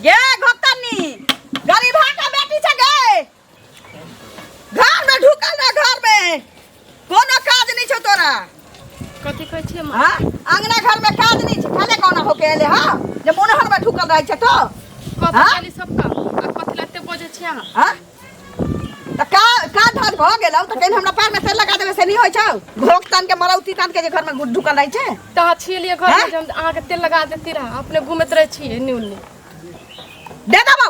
गे घोतनी गरीब का बेटी छे गे घर में ढुकल रह घर में कोनो काज नहीं छे तोरा कथी कहै छी मां हां अंगना घर में काज नहीं छे खाले कोना होके एले हां जे मोनहर में ढुकल रह छे तो कथी खाली सबका आ कथी लाते बजे छी अहाँ हां त का धाज भ गेलौ त कहीं हमरा पैर में तेल लगा देबे से नहीं होय छौ घोकतन के मरौती तन के जे घर में ढुकल रह छे त छिलिए घर में हम अहाँ के तेल लगा देती रहा अपने घूमत रह छी न्यूली दे दबौ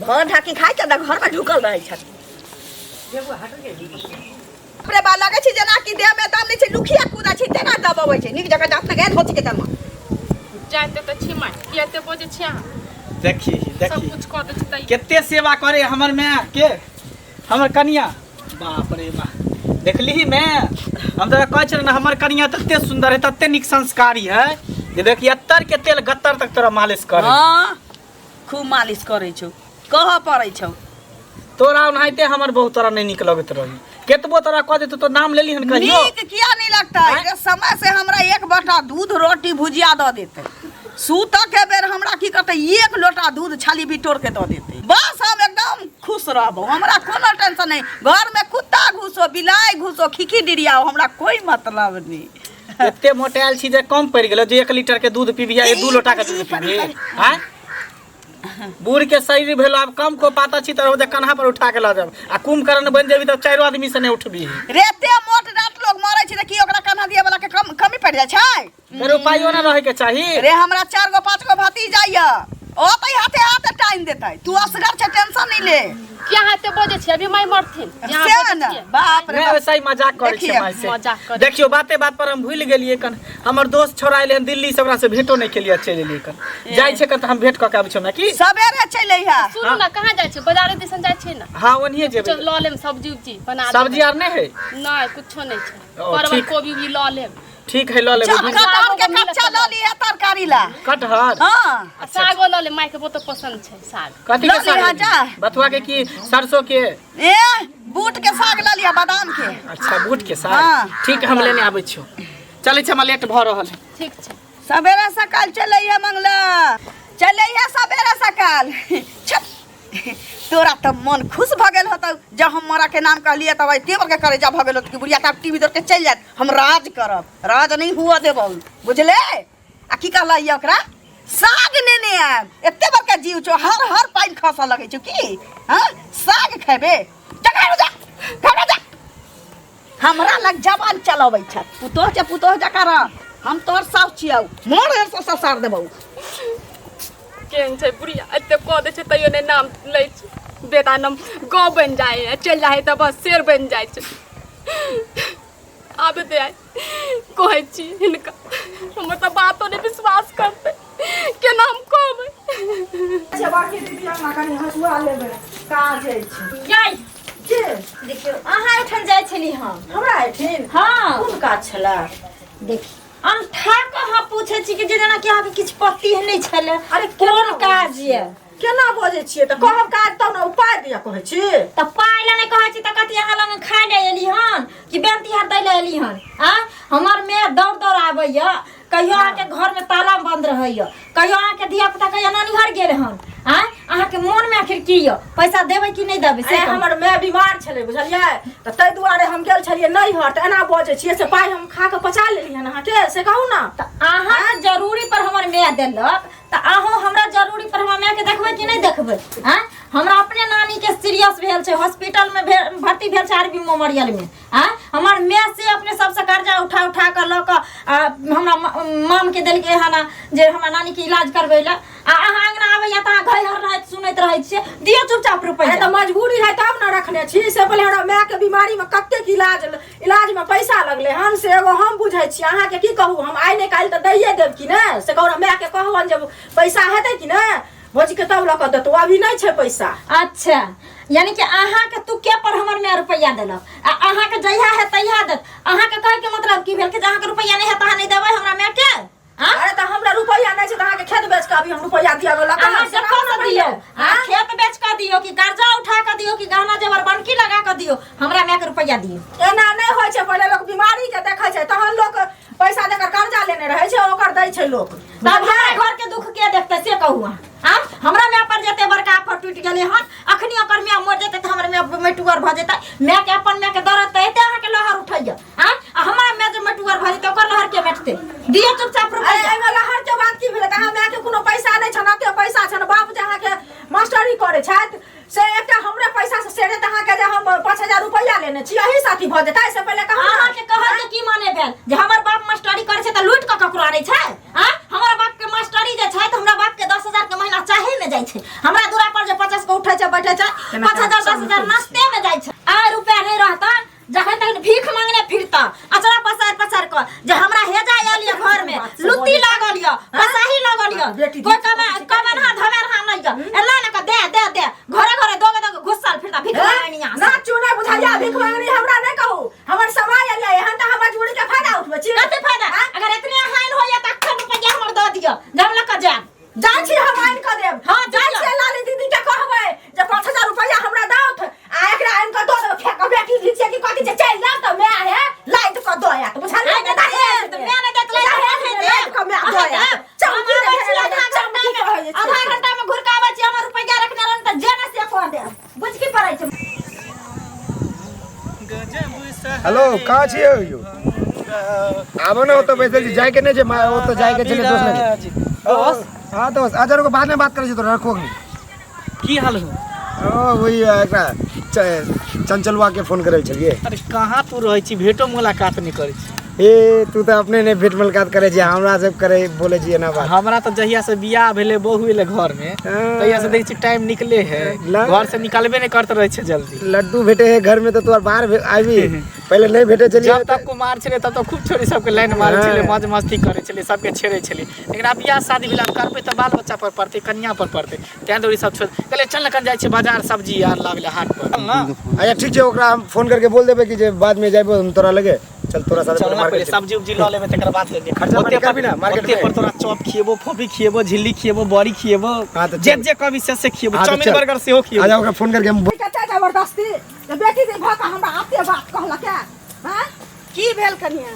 घर ढाकी खाइ छ त घर में ढुकल रह छ अपने बा लगे छी जना कि देह में दम नहीं छै लुखिया कूदा छी तेना दबाबै छै निक जगह अपने गए धोच के तन जाते त छी माय कियाते बजे छी अहाँ देखी सब कुछ कर दे छी केते सेवा करे हमर माय के हमर कनिया बाप रे बा देखली मैं हम तो कहै छ ना हमर कनिया तत्ते सुंदर है तत्ते निक संस्कारी है जे देखी अत्तर के तेल गत्तर तक तोरा मालिश करे हां खूब मालिश करे छौ कह पड़ै छौ तोरा ओनाइते हमर बहुत तोरा नहीं निक लगत रही केतबो तोरा कह देतो तो नाम लेली हन कहियो नीक किया नहीं लगता है समय से हमरा एक बटा दूध रोटी भुजिया द देते सूत के बेर हमरा की करते एक लोटा दूध छाली बिटोर के द देते बस हम एकदम खुश रहबो हमरा कोनो टेंशन नहीं घर में कुत्ता घुसो बिलाई घुसो खिखी डिरियाओ हमरा कोई मतलब नहीं एते मोटाइल छी जे कम पड़ गेल जे 1 लीटर के दूध पीबिया 2 लोटा के दूध पीबी हैं बूढ़ के शरीर भेल अब कम को पाता छी त जे कन्हा पर उठा के ल जाब आ कुंभकर्ण बन जेबी त 4 आदमी से नहीं उठबी रेते मोट रात लोग मरे छी त की ओकरा कन्हा दिए वाला के कमी पड़ जाय छै फिर उपायो ना रहे के चाहिए रे हमरा 4 गो 5 गो भाती जाइया ओ तई हाथे हाथे टाइम देतै तू असगर छ टेंशन नहीं ले क्या हाथे बजे छी अभी माय मरथिन बाप रे मैं वैसे ही मजाक करे छी माय से मजाक करे देखियो बाते बात पर हम भूल गेलिए कन हमर दोस्त छोरा आइले दिल्ली से ओकरा से भेटो नहीं केलिए चल एलिए कन जाय छै कन त हम भेट क के आबै छ ना की सबेरे चले हा सुन ना कहां जाय छै बाजार दिसन जाय छै ना हां ओनिए जेबै ल लेम सब्जी उब्जी बना सब्जी आर नहीं है नहीं कुछो नहीं छै परवल कोबी भी ल लेम ठीक है ल लेबै कटहर के कच्चा ल लिया तरकारी ला कटहर हां सागो ल ले माय के बहुत पसंद छै साग कथि के साग बथुआ के की सरसों के ए बूट के साग ल लिया बादाम के अच्छा बूट के साग ठीक हम लेने आबै छियो चलै छै हमरा लेट भ रहल है ठीक छै सवेरे सकाल चलै है मंगला चलै है सवेरे सकाल तोरा तो मन खुश भ गेल होतो जब हम मरा के नाम कहलिए तब तेवर के करे जा भ गेल कि बुढ़िया का टीवी देख के चल जात हम राज करब राज नहीं हुआ देबो बुझले आ की कहला ये ओकरा साग नेने आ एते बड़का जीव छो हर हर पाइन खस लगे छो की हां साग खेबे जका जा हमरा लग जवान चलाबै छ पुतोह जका हम तोर साफ छियौ मोर से ससार देबौ केन छै बुढ़िया एते कह दे छै तइयो ने नाम लै छै बेटा नाम गौ बन जाए चल जाए त बस शेर बन जाए छै आबे दे कहै छी हिनका हमर त बातो ने विश्वास करते केना हम कहबै अच्छा बाकी दीदी हमरा कनी हसुआ लेबै काज छै याई के देखियो अहाँ एठन जाय छली हम हमरा एठिन हां कोन काज छला देखी हम ठाक हम पूछे छी कि जेना कि अहाँ के किछ पति नहीं छले अरे कोन काज ये केना बोझे छियै त कहब काज त न उपाय दिया कहै छी त पाइ ले नहीं कहै छी त कथि अहाँ लग खाय ले एली हन कि बेंती हाथ दै ले एली हन आ हमर में दौड़ दौड़ आबैया कहियो अहाँ के घर में ताला बंद रहैया कहियो अहाँ के धिया पुता कहियो नानी घर गेल हन आ अहाँ के मन में आखिर की यो पैसा देबै कि नहीं देबै से हमर माय बीमार छले बुझलियै त तै दुआरे हम गेल छलियै नहीं हर त एना बोझे छियै से पाइ हम खा के पचा लेली हन अहाँ के से कहू ना त अहाँ जरूरी पर हमर माय देलक त अहाँ हमरा जरूरी पर हमर माय के देखबै कि नहीं देखबै हैं हमरा अपने नानी के सीरियस भेल छै हॉस्पिटल में भर्ती भेल छै आरबी मेमोरियल में हैं हमर माय से अपने सबसे कर्जा उठा उठा के ल के हमरा माम के देल के हना जे हमरा नानी के इलाज करबै ला आ अहाँ अंगना आबैया त अहाँ घर रहै सुनैत रहै छियै दियौ चुपचाप रुपैया त मजबूरी है तब न रखने छी से पहले हमरा माय के बीमारी में कत्ते इलाज में पैसा लगले हम से एगो हम बुझै छी अहाँ के की कहू हम आइ ने काल त दैये देब कि ने से कहू माय के कहबन जब पैसा हेतै कि ने भोज के तब लक देतो अभी नहीं छै पैसा अच्छा यानी कि अहाँ के तुके पर हमर में रुपैया देलक आ अहाँ के जइहा है तइहा देत अहाँ के कहे के मतलब की भेल कि अहाँ के रुपैया नहीं है त अहाँ नहीं देबै हमरा में के अरे त हमरा रुपैया नहीं छै त अहाँ के खेत बेच के अभी हम रुपैया दिया वाला अहाँ से कौन दियो खेत बेच के दियो कि कर्जा उठा के दियो कि गहना जेवर बनकी लगा के दियो हमरा में के रुपैया दियो एना नहीं होय छै पहले लोग बीमारी के देखै छै तहन लोग पैसा देकर कर्जा लेने रहे छै ओकर दै छै लोग तब हमरा घर के दुख के देखते से कहू हां हमरा में पर जते बड़का आफर टूट गेले हन अखनी ओकर में मर जेते त हमर में मटुआर भ जेते मैं के अपन में के दरद तैते अहाँ के लहर उठैया हां हमरा में जे मटुआर भ जेते ओकर लहर के बैठते दियो चुपचाप रुपया एमे लहर के बात की भेले कहा मैं के कोनो पैसा नै छना के पैसा छन बाप जहाँ के मास्टरी करे छथि से एकटा हमरे पैसा से सेरे तहाँ के जे हम 5000 रुपया लेने छी यही साथी भ जेतै से पहले कहा अहाँ के कहल के की माने भेल जे हमर बाप मास्टरी करे छै त लूट क ककरो आरै छै हां हमरा बाप के मास्टरी जे छै त हमरा बाप के 10000 के महीना चाहे में जाय छै हमरा दूरा पर जे 50 के उठै छै बैठै छै 5000 10000 नाश्ते में जाय छै आ रुपया नै रहता जखन तक भीख मांगने फिरता अचरा पसार क जे हमरा हेजा आलिया घर में लुत्ती लागल य पसाही लागल य कोई कमन हा धमेर हा नै य एला न क दे घरे दोगे घुसल फिरता भीख मांगनिया ना चुने बुझाइया भीख मांगनी हमरा नै कहू हमर समय आइया एहन त हमरा जुड़ी के फायदा उठबे छी कते फायदा अगर इतने हाइन होया त अखन रुपया हमर द दियो जब लक जाय जाय छी हम आइन क देब हां जाय छी लाली दीदी के कहबै जे 5000 रुपया हमरा दौथ आ एकरा आइन क दो फेक बेटी दी छै कि कथि छै चल जा त मैं है लाइट क दो या त बुझल नै त मैं नै देत लाइट क मैं दो या चौकी आधा घंटा में घुर के आबै छी हमर रुपया रखने रहन त जेना से कह दे बुझ की पड़ै छै हेलो कहाँ छियै यौ आबो न ओतऽ बैसल छी जाय के नै छै ओतऽ जाय के छै दोस्त हां दोस्त आजर को बाद में बात करै छी तो रखो की हाल हो वही एकरा चंचलवा के फोन करे छलिए अरे कहाँ तू रहै छी भेटो मुलाकात नहीं करे छी ए तू तो अपने ने भेट मुलाकात करे छी हमरा सब करे बोले छी ना बात हमरा तो जहिया से बियाह भेले बहु भेले घर में तहिया से देख छी टाइम निकले है घर से निकलबे नहीं करते रहे छे जल्दी लड्डू भेटे है घर में तो तू बाहर आबी पहले नहीं भेटे चलिए जब तक कुमार छले तब तो खूब छोरी सबके लाइन मारे छले मौज मस्ती करे छले सबके छेड़े छले लेकिन अब बियाह शादी बिलाह करबे तो बाल बच्चा पर पड़ते कन्या पर पड़ते त्यां दौड़ी सब छोड़ कहले चल कन जाय छे बाजार सब्जी यार लावेले हाट पर ना अच्छा ठीक छै ओकरा हम फोन करके बोल देबे कि जे बाद में जाइबो हम तोरा लगे चल तोरा साथ मार्केट सब्जी उब्जी ल लेबे तकर बाद ले खर्चा पानी करबी ना मार्केट पर तोरा चॉप खिएबो फोफी खिएबो झिल्ली खिएबो बड़ी खिएबो हां तो जे कभी से खिएबो चाउमीन बर्गर सेहो खिएबो आजा ओकरा फोन करके हम कते जबरदस्ती जे बेटी दे भाका हमरा आते बात कहला के हां की भेल कनिया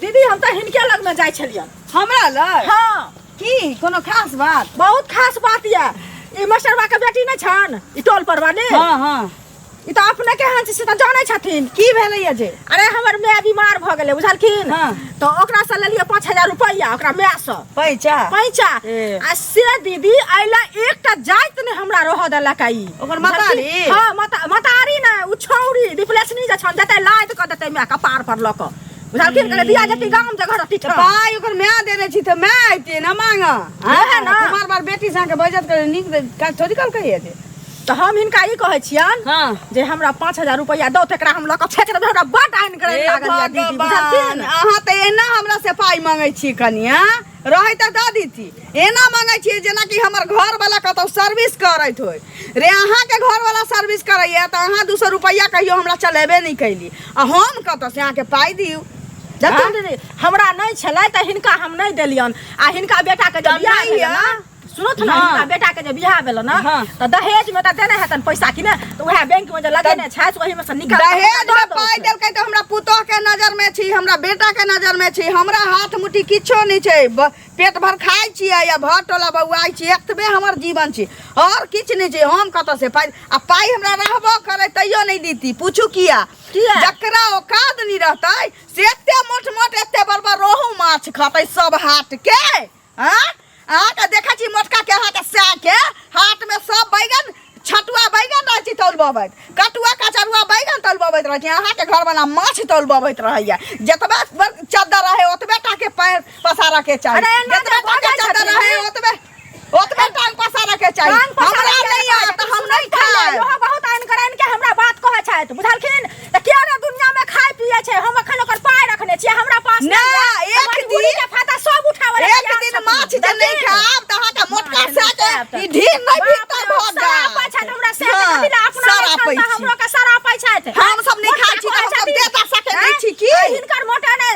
दीदी हम त हिनके लग में जाय छलियन हमरा लग हां की कोनो खास बात बहुत खास बात या ई मास्टरवा के बेटी नै छन ई टोल पर वाले हां ई त अपने के हंस से त जानै छथिन की भेलै जे अरे हमर माय बीमार भ गेलै बुझलखिन तो ओकरा से लेलिए 5000 रुपया ओकरा माय से पैसा आ से दीदी आइला एकटा जाइत ने हमरा रह देला काई ओकर मतारी हां मतारी ना उ छौरी रिप्लेसनी जे छन जते लाद क देते माय कपार पर ल क बुझलखिन कहले दिया जति गाम जगह रति पाई ओकर माय देने छी त माय आइते ना मांगा हां ना कुमार बार बेटी संगे बजत करे निक का थोड़ी कल कहिए जे तो हम हिनका ई कहै छियन जे हमरा 5000 रुपया दो तकरा हम ल क फेक देब हमरा बड आइन करे लागल या दीदी बुझलखिन अहाँ त एना हमरा से पाई मांगै छी कनिया रहै त द दीती एना मांगै छी जेना कि हमर घर वाला कतौ सर्विस करैत होय रे अहाँ के घर वाला सर्विस करैया त अहाँ 200 रुपया कहियो हमरा चलेबे नहीं कैली आ हम कतौ से अहाँ के पाई दियौ जतन हमरा नहीं छलै त हिनका हम नहीं देलियन आ हिनका बेटा के जब बियाह भेल ना सुनो त ना हिनका बेटा के जब बियाह भेल ना त दहेज में त देने हेतन पैसा कि ने त उहे बैंक में जे लगेने छै ओही में से निकाल दहेज में पाई देलकै त हमरा पुतोह के नजर में छी हमरा बेटा के नजर में छी हमरा हाथ मुट्ठी किछो नहीं छै पेट भर खाई छी या भर टोला बउआई छी एतबे हमर जीवन छी और किछ नहीं छै हम कत से पाई आ पाई हमरा रहबो करे तइयो नहीं दीती पूछू किया जकरा औकात नहीं रहतै से एते मोट एते बड़बड़ रोहू माछ खातै सब हाट के हां आ के देखा छी मोटका के हाथ से के हाथ में सब बैगन छटुआ बैगन रह छी तौलबबैत कटुआ कचरुआ बैगन तौलबबैत रह छी अहाँ के घर वाला माछ तौलबबैत रहैया जतबे चद्दर रहे ओतबे टा के पैर पसारा के चाहिए जतबे टा के चद्दर रहे ओतबे टांग पसारा के चाहिए हमरा नहीं आ त हम नहीं खाए लोहा बहुत आइन कराइन के हमरा बात कहै छै बुझलखिन त के रे दुनिया में खाय पिए छै हम अखन ओकर पाय रखने छी हमरा पास ना एक दिन के फाटा सब उठावे एक दिन माछ जे नहीं खाब त अहाँ के मोटका से के ई ढीन नहीं भीतर भोगा पैसा हमरा से कथिला अपना हमरो के सारा पैसा छै हम सब नहीं खाय छी त हम देता सके नहीं छी की हिनकर मोटा ने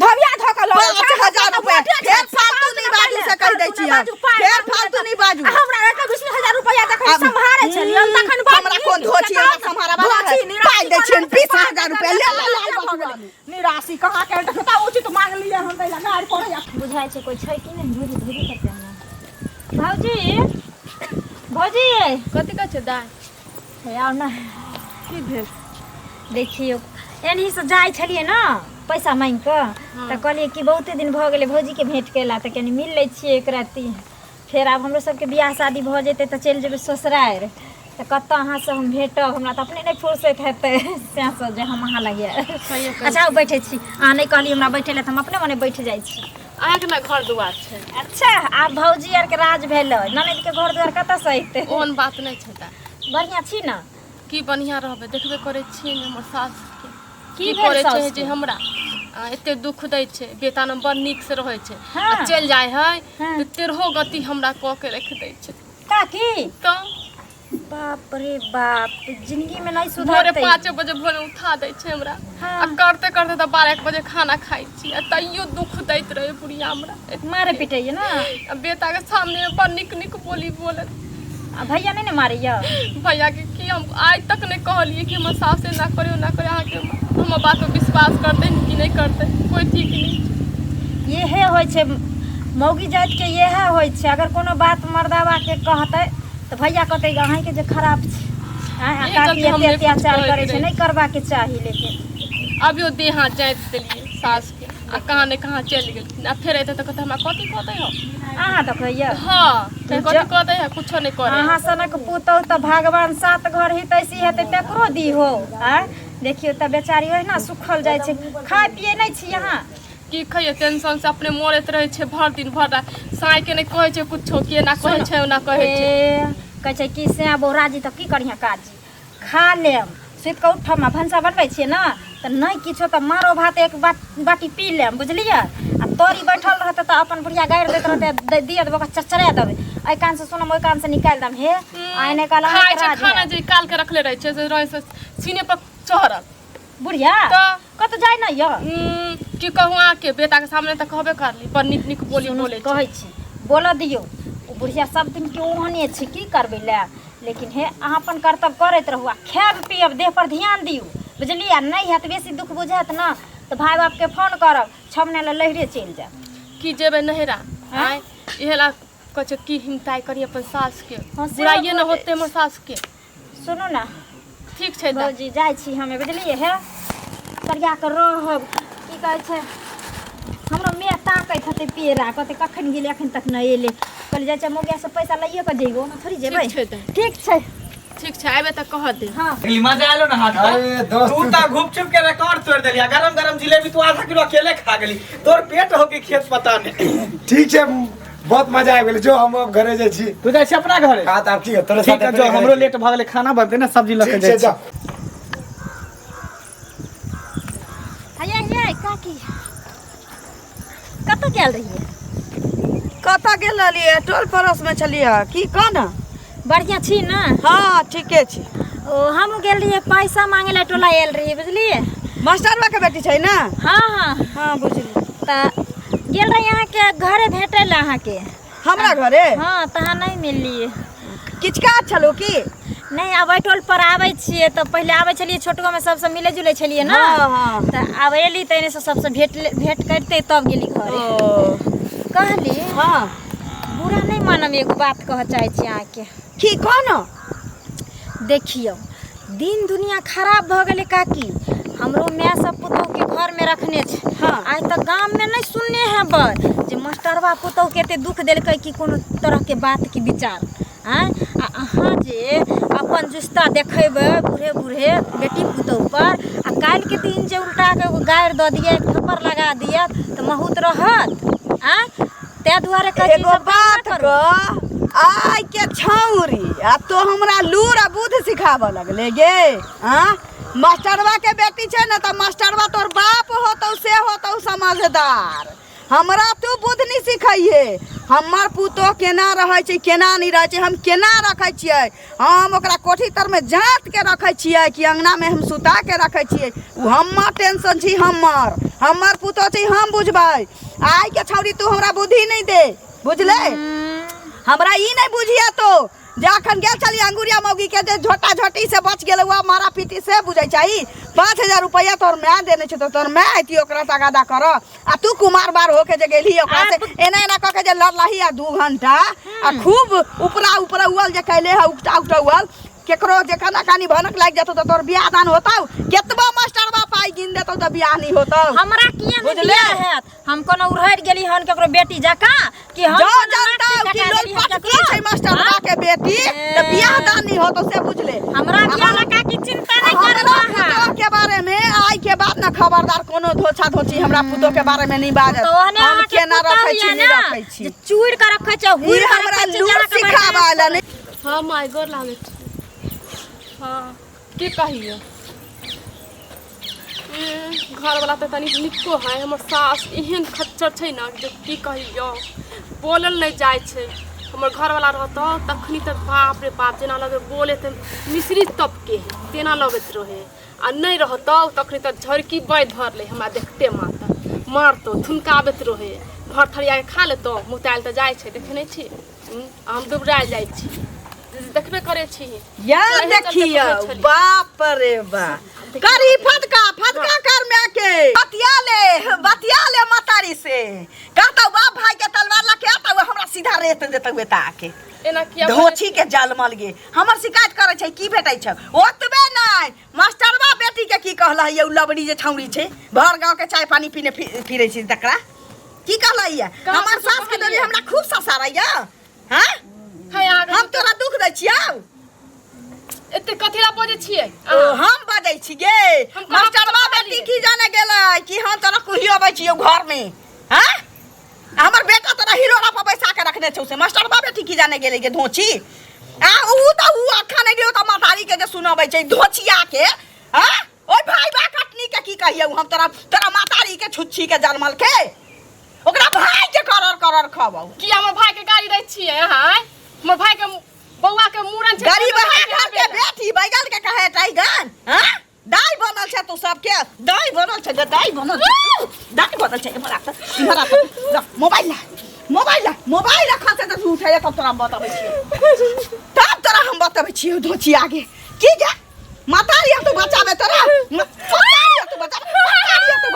धविया धकल 5000 रुपया फेर फालतू नहीं बाजू से कह दै छी फेर फालतू नहीं बाजू हमरा एक 20000 रुपया तखन संभारे छलिय हम तखन हमरा कोन धोची हमरा संभारा वाला पाई दै छी 20000 रुपया ले निराशि कहा के त उचित मांग लिए हम दै ला गाड़ी पड़े बुझाय छै कोई छै कि नहीं धीरे धीरे करते भौजी भौजी कथी कहै छै दाय हे आउ ना की भेल देखियो एनही से जाय छलिए ना पैसा मांग के त कहलिए कि बहुते दिन भ गेले भौजी के भेंट केला त कनी मिल ले छिए एक राती फिर अब हमरो सबके बियाह शादी भ जेते त चल जेबे ससुराल त कत अहाँ से हम भेटब हमरा त अपने नहीं फुर्सत हेते से सब जे हम अहाँ लगे अच्छा बैठे छी अहाँ नहीं कहली हमरा बैठे ले त हम अपने मने बैठ जाय छी अहाँके ना घर दुआर छै अच्छा आप भौजी आर के राज भेल ननद के घर द्वार कत से अइते ओहन बात नहीं छै दाय बढ़िया छी ना की बढ़िया रहबे देखबे करे छी ने हमर सास के की की भेल करे साउस छै के? जे हमरा एते दुख दै छै बेटा न बड़ नीक से रहै छै हाँ। आ चल जाय है हाँ। त तेरहो गति हमरा क के रख दै छै काकी त बाप रे बाप जिंदगी में नहीं भोरे सुधरते 5 बजे भोरे उठा दै छै हमरा हाँ। आ करते करते त 12 बजे खाना खाइ छी आ तैयो दुख दैत रहे बुढ़िया हमरा मारे पिटे ना आ बेटा के सामने बड़ निक निक बोली बोले आ भैया नहीं ना मारे भैया के की हम आज तक नहीं कहलिए कि हमर सास से ना करे अहाँ के हम बात पे विश्वास करते कि नहीं करते कोई ठीक नहीं ये होय छै मौगी जात के ये होय छै अगर कोनो बात मर्दावा के कहते तो भैया कहते अहाँ के जे खराब छै हां ये काकी गलती हम एते नहीं अत्याचार कुछ करे छै करते। नहीं करबा के चाही लेकिन अभी वो देहा जाइत देलिए सास के आ कहाँ ने कहाँ चल गेल आ फिर अते तो कहते हमरा कथी कहते हो अहाँ तो कहिया हां फिर कथी कहते है कुछो नहीं करे अहाँ सनक पुतौ त भगवान सात घर ही तैसी हेते तेकरो दी हो हां देखियो त बेचारी होय ना सुखल जाय छै खाय पिए नहीं छी अहाँ की खइए टेंशन से अपने मरत रहे छै भर दिन भर रात साई के नहीं कहे छै कुछो के ना कहे छै ना कहे छै कहै छै कि से बोराजी त की करिया काजी खा लेम सुत के उठम भंसा बनबै छियै ना त नहीं किछो त मारो भात एक बाटी पी लेम बुझलियै आ तोरी बैठल रहते त अपन बुढ़िया गाड़ि देत रहते दिया देबो चरचरा देबै एहि कान से सुनम ओहि कान से निकाल दम हे आइने काल खाए छै खाना जे काल के रखले रहे छै से रहे से सीने पर चढ़ल बुढ़िया त कत जाय न य की कहूँ आके बेटा के सामने त कहबे करली पर निक निक बोली बोले छै। कहै छी बोल दियो ओ बुढ़िया सब दिन के ओहने छै की करबै ले लेकिन हे अहाँ अपन कर्तव्य करैत रहू आ खायब पियब देह पर ध्यान दियौ बुझलियै नहीं हैत बेसी दुख बुझायत ना तो भाई बाप के फोन करब छमने ले लहरे चल जाब की जेबे नहरा हाँ? आय इहेला कछ की हिमताई करी अपन सास के हाँ, से बुराइए न बात- होते हमर सास के सुनू ना ठीक छै दा भौजी जाइ छी हमे बुझलियै हे करिया के रहब की कहै छै हमरो मेह ताकैत हते पेरा कहते कखन गेलै एखन तक नहीं एले कहली जाइ छै मोगिया से पैसा लइए के जइबो ना थोड़ी जेबै ठीक छै तऽ। ठीक छै ठीक छै आबे त कह दे हाँ मजा आलो ना हाथ अरे दोस्त तू ता घुप चुप के रिकॉर्ड तोड़ देलिया गरम गरम जिलेबी तू आधा किलो अकेले खा गेली तोर पेट हो के खेत पता नहीं ठीक छै बहुत मजा आबि गेल जो हम अब घरे जाइ छी तू जाइ छी अपना घरे का त की तोरे ठीक है जो हमरो लेट भ गेले खाना बनते ना सब्जी लके ठीक छै जाइ जा छी हे काकी कत गेल रहिए कतऽ गेल रहलियै टोल पड़ोस में छलियै की कहना बढ़िया छी ना हाँ ठीके छी ओ हम गेल रहिए पैसा मांगे ला टोला आयल रहिए बुझलिए मास्टरवा के बेटी छै ना हाँ हाँ हाँ बुझली त गेल रही अहाँ के घरे भेटल अहाँ के हमरा घरे हाँ तहाँ नहीं मिललिए किछ काज छलो की नहीं अब टोल पर आबै छिए तो पहले आबै छलिए छोटगो में सबसे मिले जुले छलिए ना हाँ, हाँ। त अब एली तने से सबसे भेंट करते तब गेली घरे ओ कहली हाँ बुरा नहीं मानम एगो बात कह चाहे छी अहाँ के की कहना देखियो दिन दुनिया खराब भ गेले काकी हमरो माय सब पुतौ के घर में रखने छै हाँ। आज तक गांव में नहीं सुनने हैं बर जे मास्टरवा पुतौ के एते दुख देलकै कि कोनो तरह के बात के विचार हाँ आ अहाँ जे अपन जुस्ता देखेबै बूढ़े बूढ़े बेटी पुतौ पर आ काल्हि के दिन जे उल्टा के गारि दऽ दिए थप्पड़ लगा दिए तो बहुत रहत हाँ तै दुआरे कहै छी एगो सब काम बात ना करू। क आइ के छौरी आ तो हमरा लूर आ बुध सिखाबऽ लगले गे हाँ मास्टरवा के बेटी छै ना त मास्टरवा तोर बाप होतौ से होतौ समझदार हमरा तू बुध नहीं सिखाइए हमर पुतो केना रहे छै केना नहीं रहे छै हम केना रखे छियै हम ओकरा कोठी तर में झाँट के रखे छियै कि अंगना में हम सुता के रखे छियै उ हमर टेंशन छी हमर पुतो छी हम बुझबै आइ के छौरी तू हमरा बुद्धि नहीं दे बुझले हमरा ई नहीं बुझिया तो जखन गेल चली अंगुरिया मौगी के जे झोटा झोटी से बच गेल हुआ मारा पीटी से बुझै छै 5000 रुपया तोर मैं देने छ तो तोर मैं आती ओकरा तगादा कर आ तू कुमार बार होके जे गेली ओकरा से एना एना क के जे लड़लही आ 2 घंटा आ खूब ऊपरा ऊपरा उल जे कैले है उठा उठा उल केकरो जे कना कानी भनक लाग जतो तो तोर बियाह दान होतौ केतबा मास्टरबा पाई गिन देतौ तो बियाह नहीं होतौ हमरा किए नहीं बियाह हैत हम कोनो उड़हर गेली हन केकरो बेटी जका कि हम जो जानता कि लोग पटकी छै मास्टरबा के बेटी तो बियाह दान नहीं होतौ से बुझ ले हमरा बियाह लगा की चिंता नहीं करबा है के बारे में आई के बाद ना खबरदार कोनो धोछा धोची हमरा पुतो के बारे में नहीं बाजत तो ओहने हम केना रखै छी नहीं रखै छी जे चूड़ के रखै छै हुई हमरा लूर सिखावाला नहीं हाँ माय गोर लागे छै हाँ की कहियो घर वाला तो तनी निको है हमर सास एहन खच्चर छै ना जे की कहियो बोलल नहीं जाय छै हमर घर वाला रहतो तखनी त बाप रे बाप जेना लगे बोले त मिश्री तप के तेना लगत रहे आ नहीं रहतो तखनी त झरकी बैठ धर ले हमरा देखते मारतो थुनकाबत रहे घर थरिया के खा लेतो मुताल त जाय छै देखे नहीं छी हम दुबराय जाय छी देखबे करे छी यार देखियो बाप रे बा करी फटका कर में के बतिया ले मतारी से कहता बाप भाई के तलवार लके आता हमरा सीधा रेत देते हुए ताके एना किया धोछी के जाल मल गे हमर शिकायत करे छै की भेटै छै ओतबे नहीं मास्टरबा बेटी के की कहला ये लबड़ी जे छौरी छै भर गांव के चाय पानी पीने फिरै छी तकरा की कहला ये हमर सास के देली हमरा खूब ससारैया हां हम तोरा दुख दै छियौ एते कथीला बजे छियै ओ हम बजै छी गे मास्टरबा बेटी की जाने गेलै कि हम तोरा कुहियो अबै छियौ घर में हैं हमर बेटा तोरा हीरोरा पर बैसा के रखने छौ से मास्टरबा बेटी की जाने गेलै गे धोची आ ऊ अखा नहीं दियो त मातारी के जे सुनाबै छै धोचिया के हैं ओइ भाई बा कटनी के की कहियौ हम तोरा मातारी के छुच्छी के जन्मल के ओकरा भाई के करर खबौ की हमर भाई के गाड़ी दै छियै हां हमर भाई के बौआ के मूरन छै गरीब घर के बेटी बैगन के कहे टाइगन हां दाई बनल छै तू सबके दाई बनल छै हमरा मोबाइल रखा से तो उठाए तब तोरा बताबै छियै तब तोरा हम बताबै छियै धोची आगे की गे मातारी तो बचाबे तोरा मातारी तो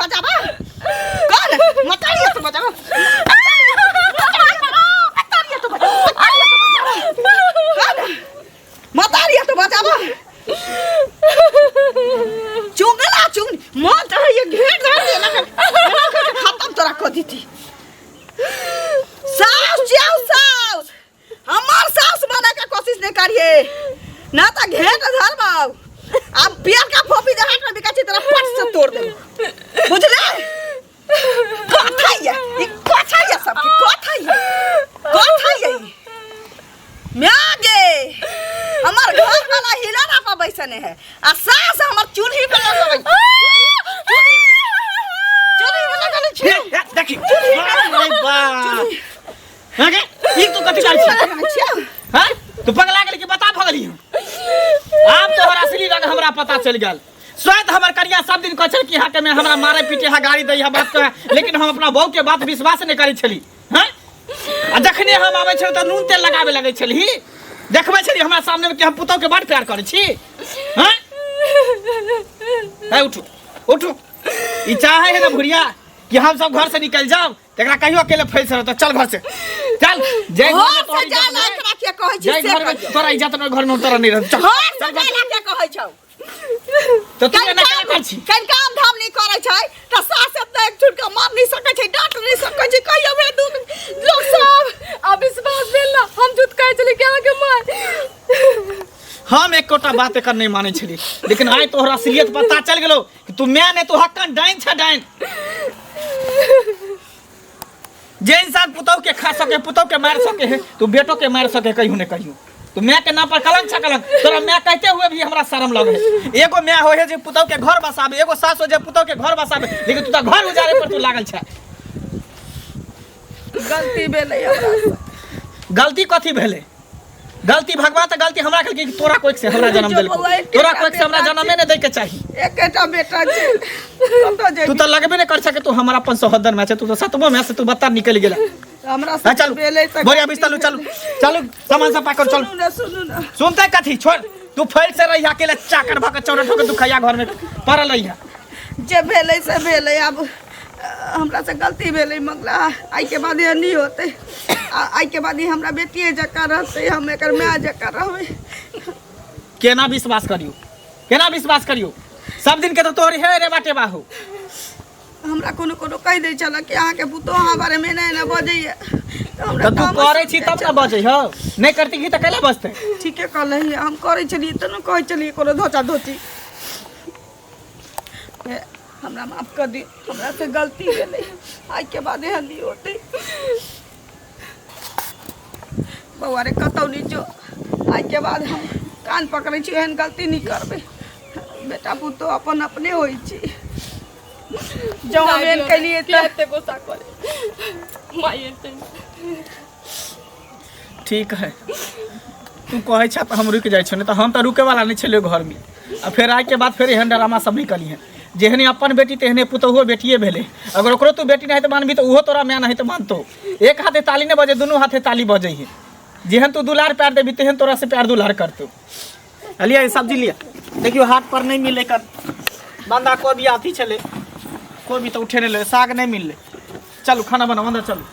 बचाबे कौन मातारी तो बचाबे मातारी तो बचाबो चुंगला चुंग मत ये घेर धर दे ना खत्म तोरा को दीती सास हमार सास बने के कोशिश नहीं करिए ना तो घेर धरबाओ अब पियर का फोपी दे हाथ में बिकाची तेरा पट से तोड़ दे बुझले कथा ये सब कथा ये म्यागे हमर घर वाला हिलाना पर बैसने है आ सास हमर चूल्ही पे लगबै चूल्ही पे लगले छै देखी अरे बा हागे ई तो कथि कर छी हां तू पगला गेल कि बता भगली आप तो हर असली रंग हमरा पता चल गेल शायद हमर करिया सब दिन कहै कि हाके में हमरा मारे पीटे हा गाड़ी दै हा बात कहे लेकिन हम अपना बहू के बात विश्वास नहीं करै छली हां आ जखने हम आबै छल त नून तेल लगाबे लगै छली देखबै छली हमरा सामने में कि हम पुतौ के बड़ प्यार करै छी हां है उठो ई चाहे है ना भुरिया कि हम सब घर से निकल जाओ तेकरा कहियो अकेले फैल रह त चल घर से चल जय घर में तोरा जाला एकरा के कहै छी जय घर में तोरा इज्जत में घर में तोरा नहीं रह चल चल जाला के कहै छौ तो तू एना केना कर छी कन काम धाम नहीं करे छै त सास त एक छुट के मार नहीं सकै छै डांट नहीं सकै छै कहियो बे लोग सब अब विश्वास भेल ना हम झूठ कहै छली के आगे मार हम एक कोटा बात कर नहीं माने छली लेकिन आइ तोहरा असलियत पता चल गेलो कि तू मैं ने तू हक्कन डाइन छ डाइन जे इंसान पुतौ के खा सके पुतौ के मार सके है तू बेटो के मार सके कहियो ने कहियो तो मैं के नाम पर कलंक छ कलंक तोरा मैं कहते हुए भी हमरा शर्म लगे एगो मैं होए जे पुतौ के घर बसाबे एगो सास हो जे पुतौ के घर बसाबे लेकिन तू त घर उजारे पर तू लागल छ गलती भेलै हमरा गलती कथी भेले गलती भगवान त गलती हमरा कहलकै कि तोरा कोइक से हमरा जन्म देलको तोरा कोइक से हमरा जन्म ने दै के चाही एकेटा बेटा छै कत जे तू त लगबे ने कर सके तू हमरा अपन सहोदर में छै तू त सतबो में से तू बत्ता निकल गेला हमरा हाँ, चलो बेले तक बोरिया बिस्तर चलो चलो सामान सब पैक कर चलो सुनू ना सुनू ना सुनते कथी छोड़ तू फैल से रही अकेले चाकर भाकर चौड़ा ठोकर तू खैया घर में पड़ल रही जे भेलै से भेलै अब हमरा से गलती भेलै मंगला आई के बाद ये नहीं होते आई के बाद ही हमरा बेटिए जका रहते हम एकर माय जका रहबै केना विश्वास करियो सब दिन के तो तोहरी है रे बाटे बाहू हमरा कोनो कोनो कह दै छल कि अहाँ के पुतो अहाँ बारे में नहीं ना बजैया तो तू करे छी तब ना बजे हो नहीं करती की त कैला बजते ठीके कहले हम करे छलिए त न कहै छलिए कोनो धोचा धोची हमरा माफ कर दी हमरा से गलती भेलै आई के बाद एहन नहीं होते बउआ रे कतौ नहीं जो आई के बाद हम कान पकड़े छी एहन गलती नहीं करबे बेटा पुतो अपन अपने होई छी जो हम एहन कलिए त एते गोसा करे माये ते ठीक है तू कहे छ त हम रुक जाय छ नहीं त हम त रुके वाला नहीं छलियो घर में आ फिर आइ के बाद फिर एहन ड्रामा सब निकली है जेहने अपन बेटी तेहने पुतहुओ बेटिए भेले अगर ओकरो तू बेटी नहीं तो मानबी तो उहो तोरा मैं नहीं तो मानतो एक हाथे ताली नहीं बजे दोनों हाथे ताली बजे है जेहन तू दुलार प्यार देबी तेहन तोरा से प्यार दुलार करतो लिया ये सब्जी लिया देखियो हाट पर नहीं मिले कर बंदा कोबी आती चले कोबी तो उठे नहीं ले साग नहीं मिले चलो खाना बनाओ अंदर चलो